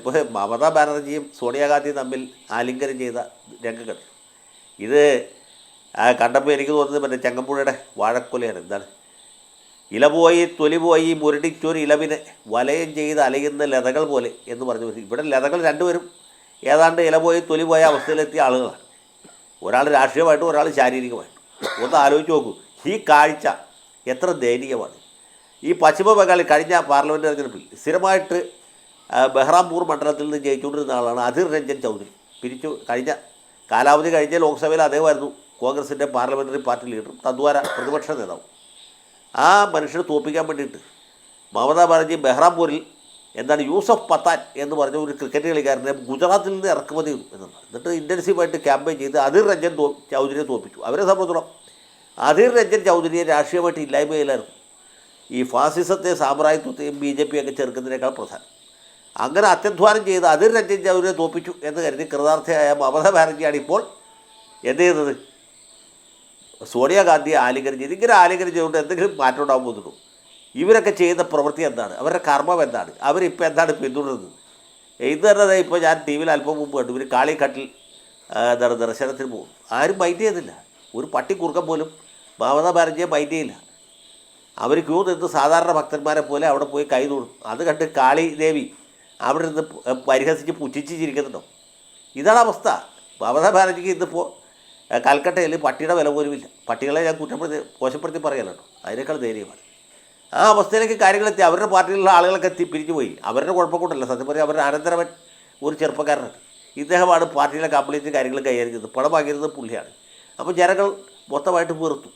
ഇപ്പോൾ മമതാ ബാനർജിയും സോണിയാഗാന്ധിയും തമ്മിൽ ആലിംഗനം ചെയ്ത രംഗങ്ങൾ ഇത് കണ്ടപ്പോൾ എനിക്ക് തോന്നുന്നത് മറ്റേ ചങ്ങമ്പുഴയുടെ വാഴക്കൊലയാണ്. എന്താണ്, ഇല പോയി തൊലി പോയി മുരടിച്ചൊരു ഇലവിനെ വലയം ചെയ്ത് അലയുന്ന ലതകൾ പോലെ എന്ന് പറഞ്ഞു. ഇവിടെ ലതകൾ രണ്ടുപേരും ഏതാണ്ട് ഇല പോയി തൊലി പോയ അവസ്ഥയിലെത്തിയ ആളുകളാണ്. ഒരാൾ രാഷ്ട്രീയമായിട്ടും ഒരാൾ ശാരീരികമായിട്ടും. ഒന്ന് ആലോചിച്ച് നോക്കൂ, ഈ കാഴ്ച എത്ര ദയനീയമാണ്. ഈ പശ്ചിമ ബംഗാളിൽ കഴിഞ്ഞ പാർലമെൻറ്റ് തെരഞ്ഞെടുപ്പിൽ സ്ഥിരമായിട്ട് ബെഹ്റാംപൂർ മണ്ഡലത്തിൽ നിന്ന് ജയിച്ചുകൊണ്ടിരുന്ന ആളാണ് അധീർ രഞ്ജൻ ചൗധരി. കഴിഞ്ഞ കാലാവധി കഴിഞ്ഞ ലോക്സഭയിൽ അദ്ദേഹമായിരുന്നു കോൺഗ്രസിൻ്റെ പാർലമെൻ്ററി പാർട്ടി ലീഡറും തദ്വാര പ്രതിപക്ഷ നേതാവും. ആ മനുഷ്യനെ തോൽപ്പിക്കാൻ വേണ്ടിയിട്ട് മമതാ ബാനർജി ബെഹ്റാംപൂരിൽ എന്താണ് യൂസഫ് പത്താൻ എന്ന് പറഞ്ഞ ഒരു ക്രിക്കറ്റ് കളിക്കാരനെ ഗുജറാത്തിൽ നിന്ന് ഇറക്കുമതി ചെയ്തു എന്നാണ്. എന്നിട്ട് ഇൻറ്റൻസീവായിട്ട് ക്യാമ്പയിൻ ചെയ്ത് അധീർ രഞ്ജൻ ചൗധരിയെ തോൽപ്പിച്ചു. അവരെ സംബന്ധിച്ചിടത്തോളം അധീർ രഞ്ജൻ ചൗധരിയെ രാഷ്ട്രീയമായിട്ട് ഇല്ലായ്മ ചെയ്യലായിരുന്നു ഈ ഫാസിസത്തെ സാമ്രാജ്യത്വത്തെയും BJP ഒക്കെ ചെറുക്കുന്നതിനേക്കാൾ പ്രധാനം. അങ്ങനെ അത്യധ്വാനം ചെയ്ത് അധീർ രഞ്ജൻ ചൗധരിയെ തോൽപ്പിച്ചു എന്ന് കരുതി കൃതാർത്ഥയായ മമതാ ബാനർജിയാണ് ഇപ്പോൾ എന്ത് ചെയ്യുന്നത്, സോണിയാഗാന്ധിയെ ആലിംഗനം ചെയ്ത്. ഇങ്ങനെ ആലിംഗനം ചെയ്തുകൊണ്ട് എന്തെങ്കിലും മാറ്റം ഉണ്ടാകാൻ പോകുന്നുണ്ടോ? ഇവരൊക്കെ ചെയ്യുന്ന പ്രവൃത്തി എന്താണ്, അവരുടെ കർമ്മം എന്താണ്, അവരിപ്പോൾ എന്താണ് പിന്തുടരുന്നത്? ഇത് തന്നെ ഇപ്പോൾ ഞാൻ TV യിൽ അല്പം മുമ്പ് കണ്ടു. ഇവർ കാളിഘട്ടിൽ എന്താണ് ദർശനത്തിന് പോകും, ആരും മൈൻഡ് ചെയ്യുന്നില്ല. ഒരു പട്ടി കുറുക്കം പോലും മമതാ ബാനർജിയെ മൈൻഡ് ചെയ്യില്ല. അവർ ക്യൂ നിന്ന് സാധാരണ ഭക്തന്മാരെ പോലെ അവിടെ പോയി കൈ തൊടും. അത് കണ്ട് കാളി ദേവി അവിടെ നിന്ന് പരിഹസിച്ച് പുച്ഛിച്ച് ചിരിക്കുന്നുണ്ടോ? ഇതാണ് അവസ്ഥ. മമതാ ബാനർജിക്ക് ഇന്നിപ്പോൾ കൽക്കട്ടയിൽ പട്ടിയുടെ വില പോലുമില്ല. പട്ടികളെ ഞാൻ മോശപ്പെടുത്തി പറയല്ലോ, അതിനേക്കാൾ ധൈര്യമാണ്. ആ അവസ്ഥയിലേക്ക് കാര്യങ്ങളെത്തി. അവരുടെ പാർട്ടിയിലുള്ള ആളുകളൊക്കെ പിരിഞ്ഞു പോയി. അവരുടെ കുഴപ്പം കൊണ്ടല്ല, സത്യം പറയാം. അവരുടെ അനന്തരവൻ ഒരു ചെറുപ്പക്കാരനാണ്. ഇദ്ദേഹമാണ് പാർട്ടിയിലെ കംപ്ലീറ്റ് കാര്യങ്ങൾ കൈകാര്യം ചെയ്തത്. പണം വാങ്ങിയിരുന്നത് പുള്ളിയാണ്. അപ്പോൾ ജനങ്ങൾ മൊത്തമായിട്ട് വെറുത്തു.